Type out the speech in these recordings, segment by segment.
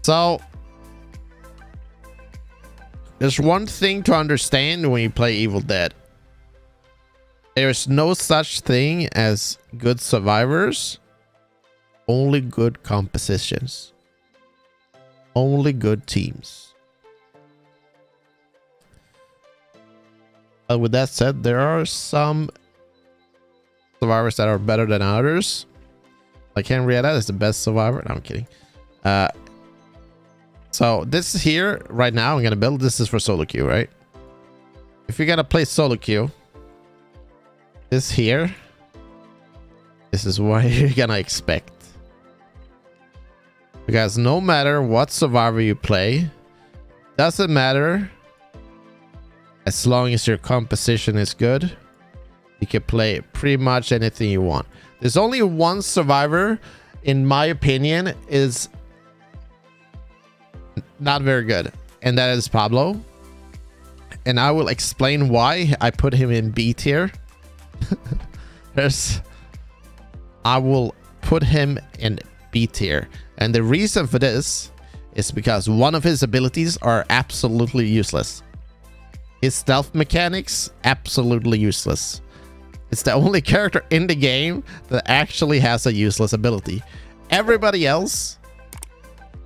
So there's one thing to understand when you play Evil Dead. There's no such thing as good survivors, only good compositions, only good teams. But with that said, there are some survivors that are better than others. Like Henrietta is the best survivor. No, I'm kidding. So this is here right now. I'm gonna build. This is for solo queue, right? If you're gonna play solo queue, this here, this is what you're gonna expect. Because no matter what survivor you play, doesn't matter. As long as your composition is good, you can play pretty much anything you want. There's only one survivor, in my opinion, is not very good, and that is Pablo. And I will explain why I put him in B tier. I will put him in B tier, and the reason for this is because one of his abilities are absolutely useless. His stealth mechanics, absolutely useless. It's the only character in the game that actually has a useless ability. Everybody else,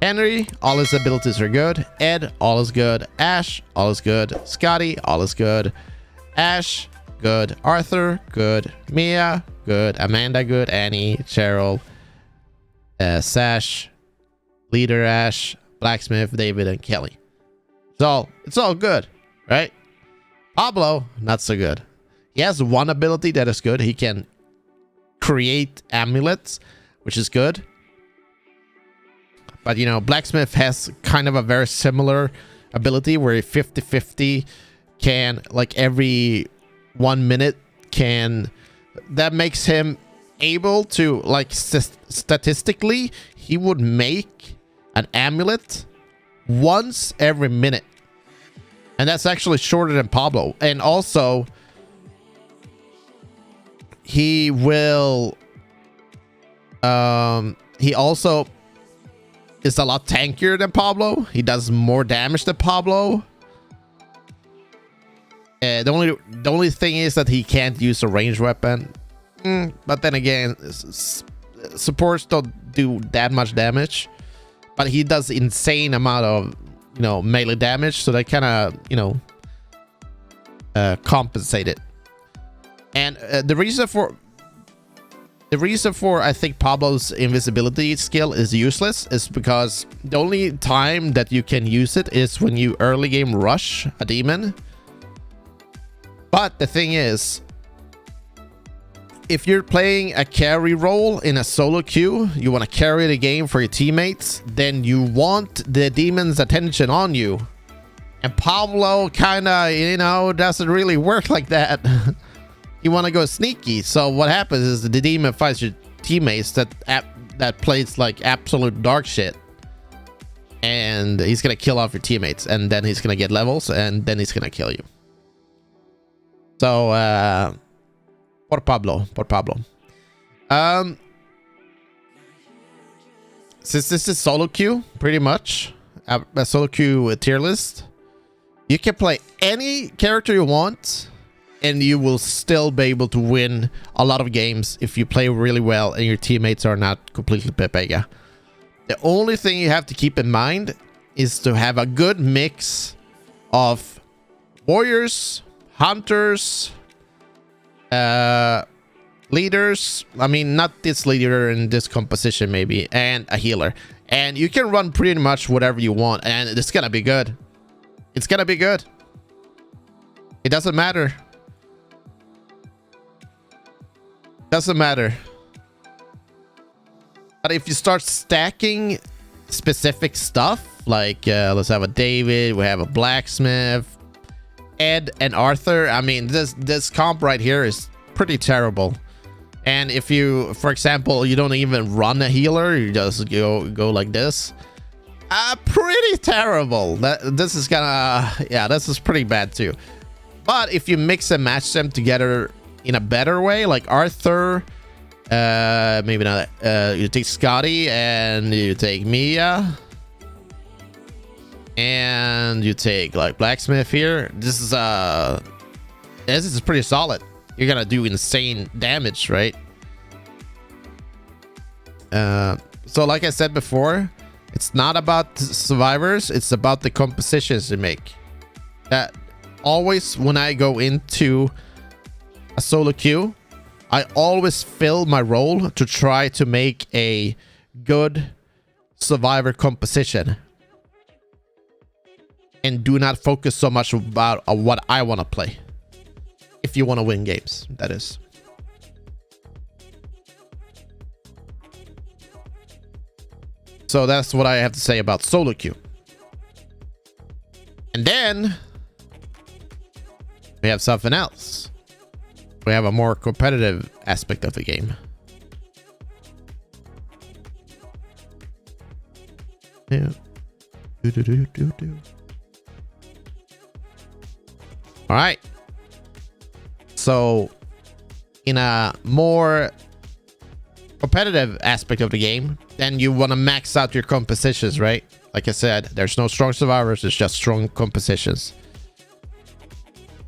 Henry, all his abilities are good. Ed, all is good. Ash, all is good. Scotty, all is good. Ash, good. Arthur, good. Mia, good. Amanda, good. Annie, Cheryl, Sash, Leader Ash, Blacksmith, David, and Kelly. It's all good, right? Pablo, not so good. He has one ability that is good. He can create amulets, which is good. But, you know, Blacksmith has kind of a very similar ability where 50-50 can, like every 1 minute can... That makes him able to, like, statistically, he would make an amulet once every minute. And that's actually shorter than Pablo. And also, he will... he also is a lot tankier than Pablo. He does more damage than Pablo. The only thing is that he can't use a ranged weapon. But then again, supports don't do that much damage. But he does insane amount of, you know, melee damage, so they kind of, you know, compensate it. And the reason for I think Pablo's invisibility skill is useless is because the only time that you can use it is when you early game rush a demon. But the thing is, if you're playing a carry role in a solo queue, you want to carry the game for your teammates, then you want the demon's attention on you. And Pablo kind of, you know, doesn't really work like that. You want to go sneaky. So what happens is the demon fights your teammates that plays like absolute dark shit. And he's going to kill off your teammates. And then he's going to get levels. And then he's going to kill you. So, por Pablo. Since this is solo queue, pretty much a solo queue tier list, you can play any character you want, and you will still be able to win a lot of games if you play really well and your teammates are not completely pepega. The only thing you have to keep in mind is to have a good mix of warriors, hunters, leaders. I mean, not this leader in this composition maybe, and a healer. And you can run pretty much whatever you want, and it's gonna be good. It's gonna be good. It doesn't matter. Doesn't matter. But if you start stacking specific stuff, like let's have a David, we have a Blacksmith, Ed, and Arthur. I mean, this comp right here is pretty terrible. And if you, for example, you don't even run a healer, you just go like this, pretty terrible. This is gonna, yeah, this is pretty bad too. But if you mix and match them together in a better way, like Arthur, maybe not, you take Scotty and you take Mia, And you take like blacksmith here. This is pretty solid. You're gonna do insane damage, right? So like I said before, it's not about survivors, it's about the compositions you make. Always when I go into a solo queue, I always fill my role to try to make a good survivor composition, and do not focus so much about what I want to play. If you want to win games, that is. So that's what I have to say about solo queue. And then we have something else. We have a more competitive aspect of the game. Yeah. All right. So in a more competitive aspect of the game, then you want to max out your compositions, right? Like I said, there's no strong survivors, it's just strong compositions.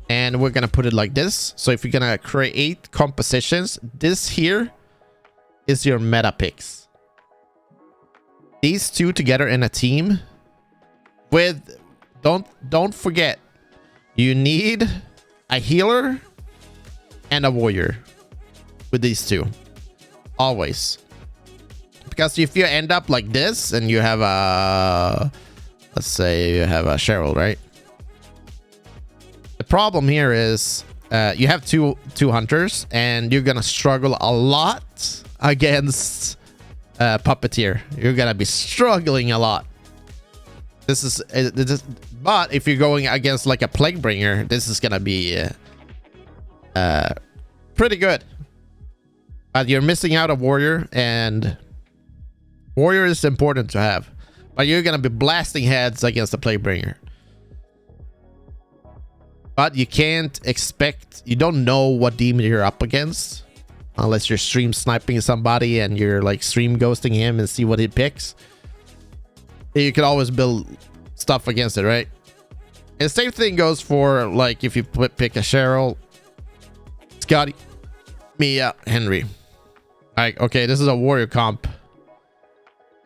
And we're gonna put it like this. So if you're gonna create compositions, this here is your meta picks. These two together in a team with, don't forget, you need a healer and a warrior with these two. Always. Because if you end up like this and you have a, let's say you have a Cheryl, right? The problem here is you have two hunters and you're gonna struggle a lot against Puppeteer. You're gonna be struggling a lot. This is but if you're going against like a Plague Bringer, this is gonna be pretty good. But you're missing out a warrior, and warrior is important to have. But you're gonna be blasting heads against the Plague Bringer. But you can't expect, you don't know what demon you're up against unless you're stream sniping somebody and you're like stream ghosting him and see what he picks. You can always build stuff against it, right? And the same thing goes for like if you pick a Cheryl, Scotty, Mia, Henry. Like, okay, this is a warrior comp.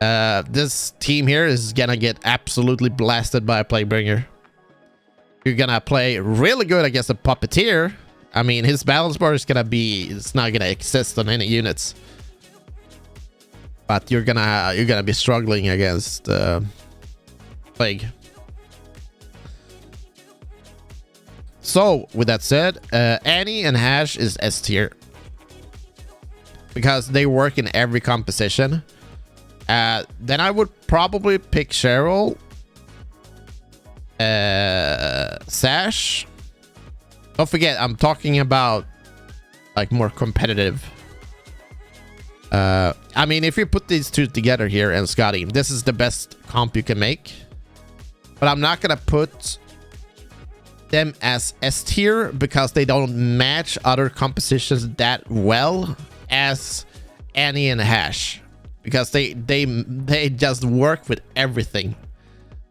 This team here is gonna get absolutely blasted by a Plaguebringer. You're gonna play really good against a Puppeteer. I mean, his balance bar is gonna be, it's not gonna exist on any units. But you're gonna be struggling against Plague. So with that said, Annie and Hash is S tier because they work in every composition. Then I would probably pick Cheryl, Sash. Don't forget, I'm talking about like more competitive. I mean, if you put these two together here and Scotty, this is the best comp you can make. But I'm not gonna put them as S tier because they don't match other compositions that well as Annie and Hash, because they just work with everything.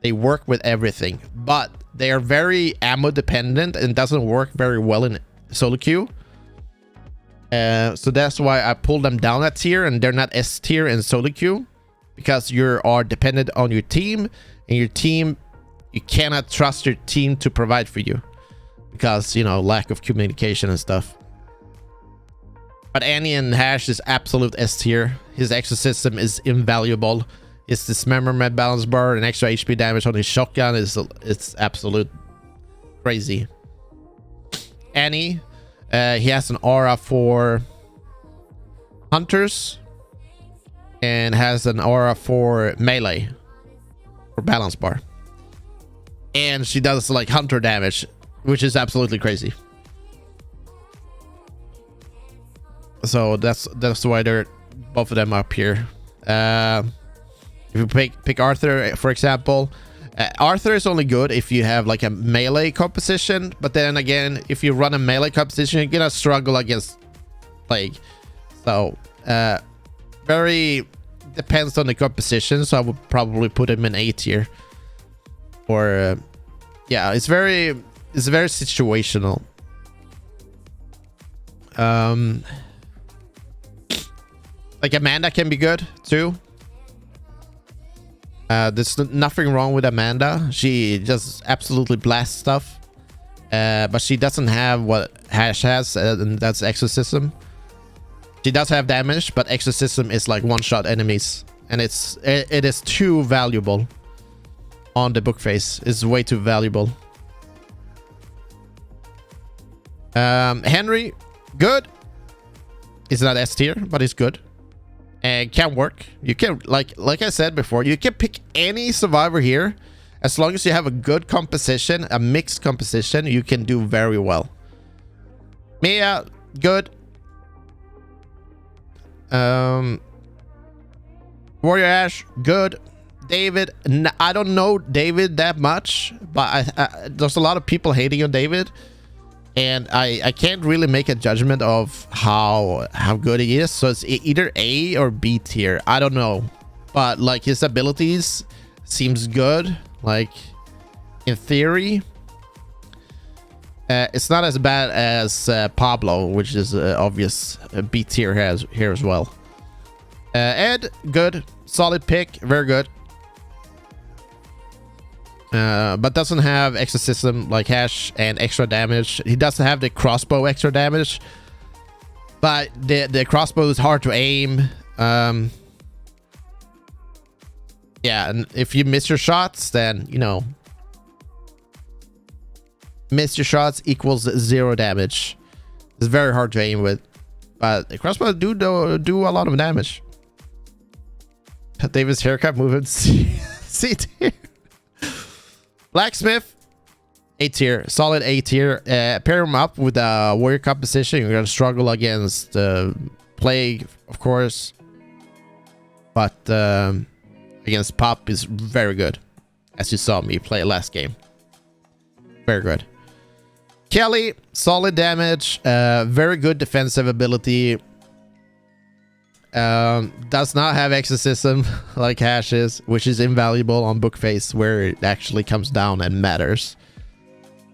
They work with everything, but they are very ammo dependent and doesn't work very well in solo queue. So that's why I pulled them down a tier, and they're not S tier in solo queue because you are dependent on your team, and your team, you cannot trust your team to provide for you because, you know, lack of communication and stuff. But Annie and Hash is absolute S tier. His exorcism is invaluable. His dismemberment balance bar and extra HP damage on his shotgun is, it's absolute crazy. Annie, he has an aura for hunters and has an aura for melee for balance bar. And she does like hunter damage, which is absolutely crazy. So that's why they're both of them up here. If you pick Arthur, for example, Arthur is only good if you have like a melee composition, but then again, if you run a melee composition, you're gonna struggle against Plague. So very depends on the composition. So I would probably put him in A tier or yeah, it's very situational. Like Amanda can be good too. There's nothing wrong with Amanda. She just absolutely blasts stuff. But she doesn't have what Hash has, and that's Exorcism. She does have damage, but Exorcism is like one-shot enemies, and it is too valuable on the book phase. It's way too valuable. Henry, good. It's not S tier, but it's good. And can work. You can, like I said before, you can pick any survivor here. As long as you have a good composition, a mixed composition, you can do very well. Mia, good. Warrior Ash, good. David, I don't know David that much, but there's a lot of people hating on David. And I can't really make a judgment of how good he is. So it's either A or B tier. I don't know. But like his abilities seems good. Like in theory. It's not as bad as Pablo, which is obvious B tier here as well. Ed, good. Solid pick. Very good. But doesn't have exorcism like Hash and extra damage. He doesn't have the crossbow extra damage, but the crossbow is hard to aim. Yeah, and if you miss your shots, then you know, miss your shots equals 0 damage. It's very hard to aim with, but the crossbow do a lot of damage. David's haircut movement C tier. Blacksmith, A tier, solid A tier. Pair him up with a warrior composition. You're gonna struggle against Plague, of course, but against Pop is very good, as you saw me play last game. Very good. Kelly, solid damage, very good defensive ability. Does not have exorcism like Hash is, which is invaluable on book phase where it actually comes down and matters.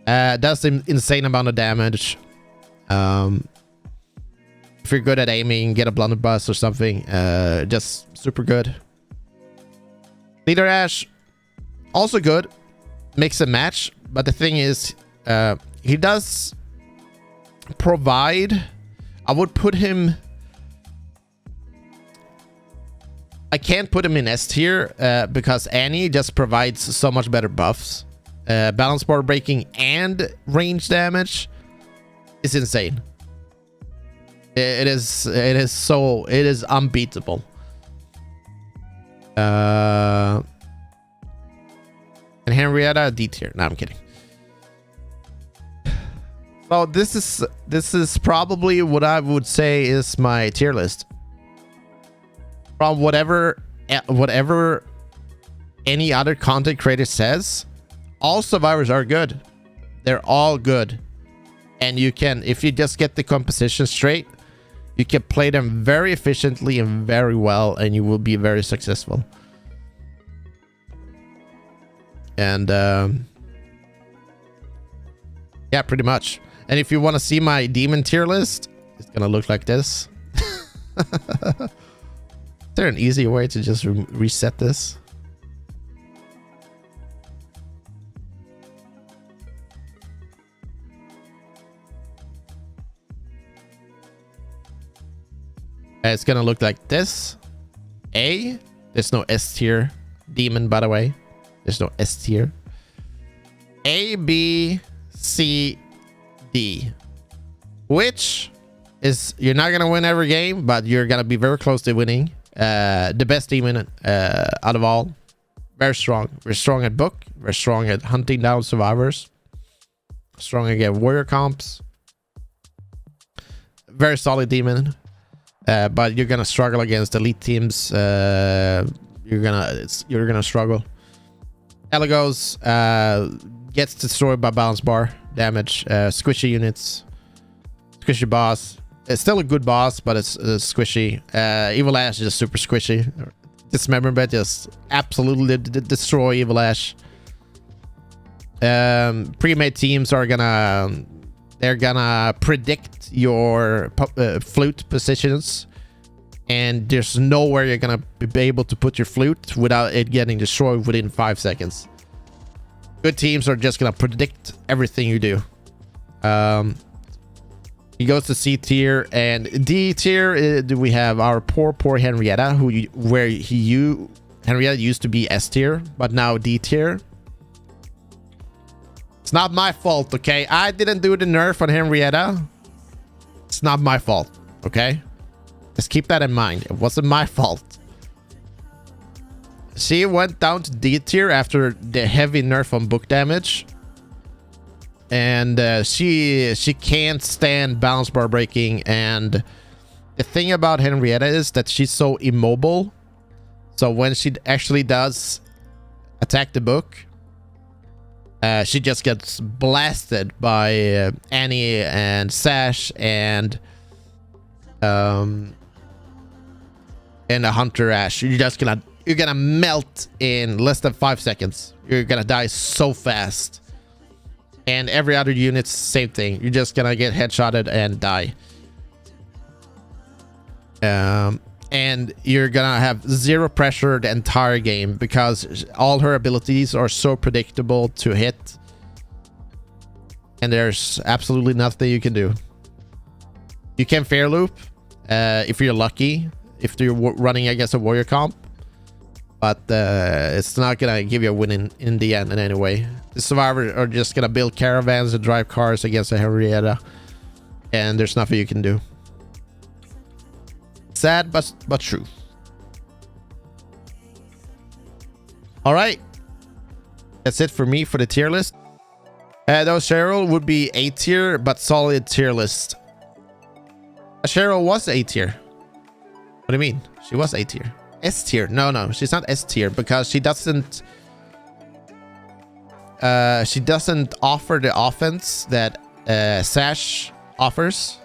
Does an insane amount of damage. If you're good at aiming, get a blunderbuss or something, just super good. Leader Ash, also good, mix and match, but the thing is, he does provide. I would put him. I can't put him in S tier because Annie just provides so much better buffs. Balance bar breaking and range damage is insane. It is unbeatable. And Henrietta, D tier. No, I'm kidding. So this is probably what I would say is my tier list. From whatever any other content creator says, all survivors are good. They're all good. And you can, if you just get the composition straight, you can play them very efficiently and very well, and you will be very successful. And yeah, pretty much. And if you want to see my demon tier list, it's gonna look like this. Is there an easier way to just reset this? It's gonna look like this. A, there's no S tier. Demon, by the way. There's no S tier. A, B, C, D. Which is, you're not gonna win every game, but you're gonna be very close to winning. The best demon out of all. Very strong. We're strong at book. We're strong at hunting down survivors. Strong against warrior comps. Very solid demon. But you're gonna struggle against elite teams. You're gonna struggle. Elegos gets destroyed by balance bar damage. Squishy units. Squishy boss. It's still a good boss, but it's squishy. Evil Ash is just super squishy. Dismemberment just absolutely destroy Evil Ash. Pre-made teams are they're gonna predict your flute positions, and there's nowhere you're gonna be able to put your flute without it getting destroyed within 5 seconds. Good teams are just gonna predict everything you do. He goes to C tier, and D tier. We have our poor Henrietta, Henrietta used to be S tier, but now D tier. It's not my fault, okay? I didn't do the nerf on Henrietta. It's not my fault, okay? Just keep that in mind. It wasn't my fault. She went down to D tier after the heavy nerf on book damage. And she can't stand balance bar breaking. And the thing about Henrietta is that she's so immobile. So when she actually does attack the book, she just gets blasted by Annie and Sash and a Hunter Ash. You're gonna melt in less than 5 seconds. You're gonna die so fast. And every other unit's same thing. You're just gonna get headshotted and die. And you're gonna have zero pressure the entire game because all her abilities are so predictable to hit. And there's absolutely nothing you can do. You can fair loop if you're lucky, if you're running against a warrior comp. But it's not gonna give you a win in the end in any way. The survivors are just gonna build caravans and drive cars against a Henrietta, and there's nothing you can do. Sad, but true. All right, that's it for me for the tier list. Though Cheryl would be A tier, but solid tier list. Cheryl was A tier. What do you mean? She was A tier. S tier? No, she's not S tier because she doesn't offer the offense that Sash offers.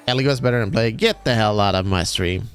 Ellie was better than play. Get the hell out of my stream.